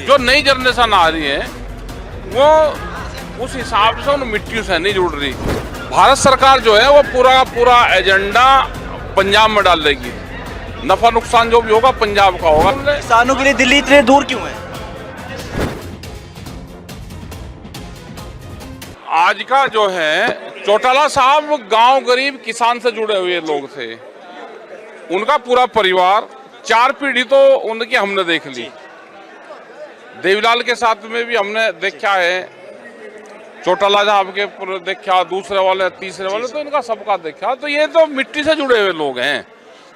जो नई जनरेशन आ रही है वो उस हिसाब से उन मिट्टियों से नहीं जुड़ रही। भारत सरकार जो है वो पूरा एजेंडा पंजाब में डाल देगी। नफा नुकसान जो भी होगा पंजाब का होगा। किसानों के लिए दिल्ली इतने दूर क्यों है? आज का जो है चौटाला साहब गांव गरीब किसान से जुड़े हुए लोग थे। उनका पूरा परिवार 4 पीढ़ी तो उनकी हमने देख ली। देवीलाल के साथ में भी हमने देखा है, चौटाला साहब के देखा, दूसरे वाले तीसरे वाले तो इनका सबका देखा। तो ये तो मिट्टी से जुड़े हुए लोग हैं।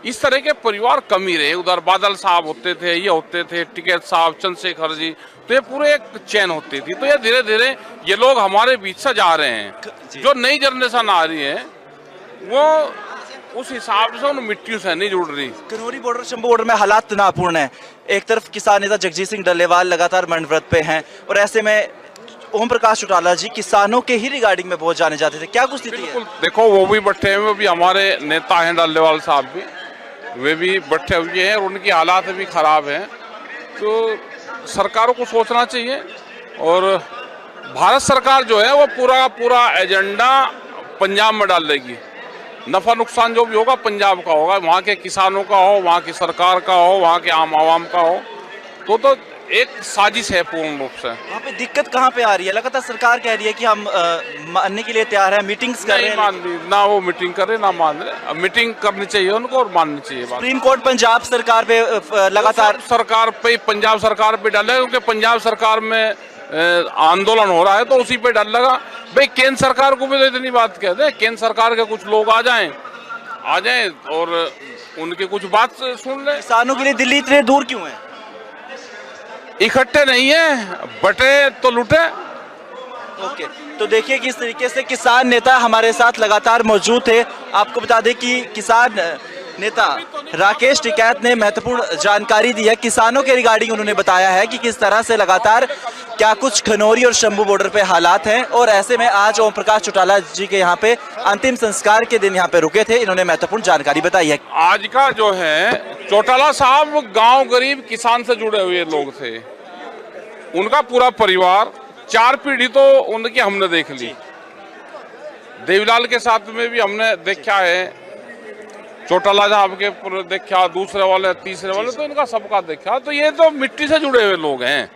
इस तरह के परिवार कम ही रहे। उधर बादल साहब होते थे, ये होते थे, टिकैत साहब, चंद्रशेखर जी, तो ये पूरे एक चैन होती थी। तो ये धीरे धीरे ये लोग हमारे बीच से जा रहे हैं। जो नई जनरेशन आ रही है वो उस हिसाब से उन मिट्टियों से नहीं जुड़ रही। किन्नौरी बॉर्डर, शंभू बॉर्डर में हालात तनावपूर्ण है। एक तरफ किसान नेता जगजीत सिंह डल्लेवाल लगातार मंडव्रत पे हैं और ऐसे में ओम प्रकाश चौटाला जी किसानों के ही रिगार्डिंग में बहुत जाने जाते थे। क्या कुछ स्थिति है? देखो वो भी बैठे हैं, वो भी हमारे नेता हैं डल्लेवाल साहब भी, वे भी बैठे हुए हैं और उनकी हालात भी खराब हैं। तो सरकारों को सोचना चाहिए। और भारत सरकार जो है वो पूरा एजेंडा पंजाब में डाल देगी। नफा नुकसान जो भी होगा पंजाब का होगा। वहाँ के किसानों का हो, वहाँ की सरकार का हो, वहाँ के आम आवाम का हो। तो एक साजिश है पूर्ण रूप से। वहाँ पे दिक्कत कहाँ पे आ रही है? लगातार सरकार कह रही है कि हम मानने के लिए तैयार हैं, मीटिंग्स कर रहे हैं। मान ली ना, वो मीटिंग करे ना मान रहे। मीटिंग करनी चाहिए उनको और माननी चाहिए बात। सुप्रीम कोर्ट पंजाब सरकार पे लगातार सरकार पे, पंजाब सरकार पे डाले, क्योंकि पंजाब सरकार में आंदोलन हो रहा है तो उसी पे डर लगा। भाई केंद्र सरकार को भी तो इतनी बात कह दे, केंद्र सरकार के कुछ लोग आ जाएं और उनकी कुछ बात सुन ले। किसानों के लिए दिल्ली इतने दूर क्यों है? इकट्ठे नहीं है, बटे तो लुटे। ओके, तो देखिए किस तरीके से किसान नेता हमारे साथ लगातार मौजूद थे। आपको बता दें कि किसान नेता राकेश टिकैत ने महत्वपूर्ण जानकारी दी है। किसानों के रिगार्डिंग उन्होंने बताया है कि किस तरह से लगातार क्या कुछ खनौरी और शंभू बॉर्डर पे हालात हैं और ऐसे में आज ओम प्रकाश चौटाला जी के यहाँ पे अंतिम संस्कार के दिन यहाँ पे रुके थे। इन्होंने महत्वपूर्ण जानकारी बताई है। आज का जो है चौटाला साहब गांव गरीब किसान से जुड़े हुए लोग थे। उनका पूरा परिवार 4 पीढ़ी तो उनकी हमने देख ली। देवीलाल के साथ में भी हमने देखा है, चौटाला साहब के देखा, दूसरे वाले तीसरे वाले तो इनका सबका देखा। तो ये तो मिट्टी से जुड़े हुए लोग हैं।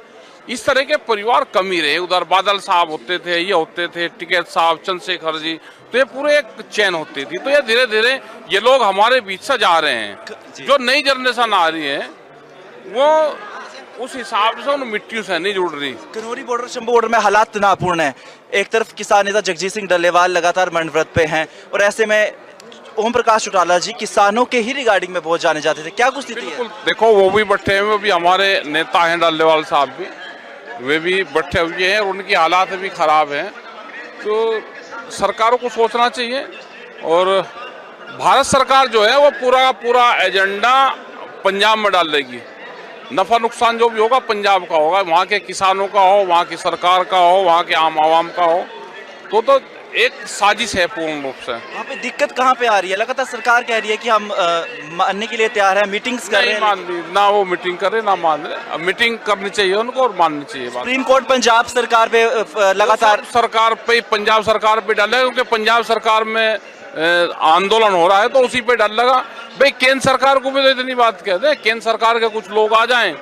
इस तरह के परिवार कम ही रहे। उधर बादल साहब होते थे, ये होते थे, टिकैत साहब, चंद्रशेखर जी, तो ये पूरे एक चैन होती थी। तो ये धीरे धीरे ये लोग हमारे बीच से जा रहे हैं। जो नई जनरेशन आ रही है वो उस हिसाब से उन मिट्टियों से नहीं जुड़ रही। किन्नौरी बॉर्डर, शंभू बॉर्डर में हालात तनावपूर्ण है। एक तरफ किसान नेता जगजीत सिंह डल्लेवाल लगातार मंडव्रत पे हैं और ऐसे में ओम प्रकाश चौटाला जी किसानों के ही रिगार्डिंग में बहुत जाने जाते थे। क्या कुछ स्थिति है? देखो वो भी बैठे हैं, वो भी हमारे नेता हैं डल्लेवाल साहब भी, वे भी बैठे हुए हैं और उनकी हालात भी खराब हैं। तो सरकारों को सोचना चाहिए। और भारत सरकार जो है वो पूरा एजेंडा पंजाब में डाल देगी। नफा नुकसान जो भी होगा पंजाब का होगा। वहाँ के किसानों का हो, वहाँ की सरकार का हो, वहाँ के आम आवाम का हो। तो एक साजिश है पूर्ण रूप से। वहाँ पे दिक्कत कहाँ पे आ रही है? लगातार सरकार कह रही है कि हम मानने के लिए तैयार हैं, मीटिंग्स कर रहे हैं। मान ली ना, वो मीटिंग करे ना मान रहे। मीटिंग करनी चाहिए उनको और माननी चाहिए बात। सुप्रीम कोर्ट पंजाब सरकार पे लगातार सरकार पे, पंजाब सरकार पे डाले, क्योंकि पंजाब सरकार में आंदोलन हो रहा है तो उसी पे डर लगा। भाई केंद्र सरकार को भी तो इतनी बात कह दे, केंद्र सरकार के कुछ लोग आ जाएं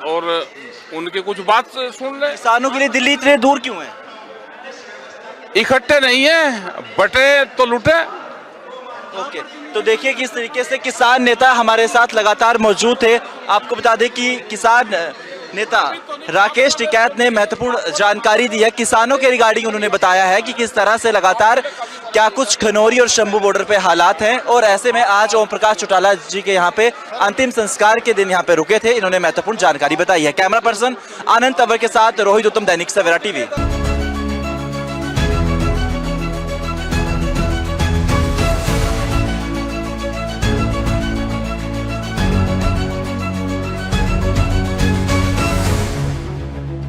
और उनकी कुछ बात सुन ले। किसानों के लिए दिल्ली इतने दूर क्यों है? इकट्ठे नहीं है, बटे तो लुटे। ओके, तो देखिए किस तरीके से किसान नेता हमारे साथ लगातार मौजूद थे। आपको बता दें कि किसान नेता राकेश टिकैत ने महत्वपूर्ण जानकारी दी है। किसानों के रिगार्डिंग उन्होंने बताया है कि किस तरह से लगातार क्या कुछ खनौरी और शंभू बॉर्डर पे हालात हैं और ऐसे में आज ओम प्रकाश चौटाला जी के यहाँ पे अंतिम संस्कार के दिन यहाँ पे रुके थे। इन्होंने महत्वपूर्ण जानकारी बताई है। कैमरा पर्सन आनंद तंवर के साथ रोहित उत्तम, दैनिक सवेरा टीवी।